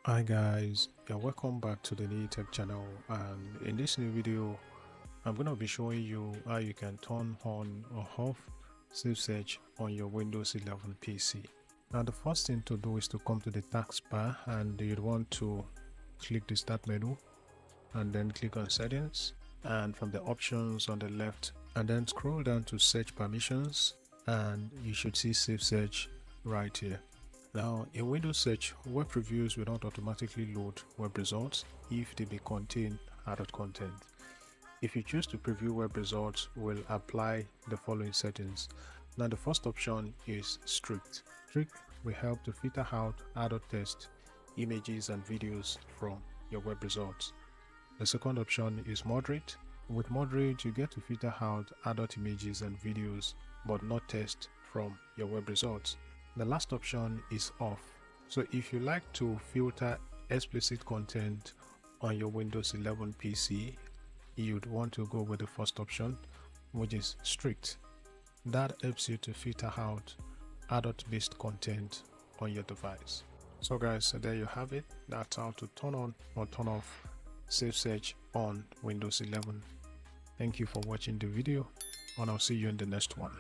Hi guys, welcome back to the new tech channel, and in this new video I'm going to be showing you how you can turn on or off SafeSearch on your Windows 11 PC. Now the first thing to do is to come to the taskbar, and you'd want to click the start menu and then click on settings, and from the options on the left, and then scroll down to search permissions, and you should see SafeSearch right here. Now, in Windows Search, web previews will not automatically load web results if they may contain adult content. If you choose to preview web results, we'll apply the following settings. Now, the first option is strict. Strict will help to filter out adult text, images, and videos from your web results. The second option is moderate. With moderate, you get to filter out adult images and videos, but not text from your web results. The last option is off. So if you like to filter explicit content on your Windows 11 PC, you'd want to go with the first option, which is strict. That helps you to filter out adult-based content on your device. So guys, so there you have it. That's how to turn on or turn off SafeSearch on Windows 11. Thank you for watching the video, and I'll see you in the next one.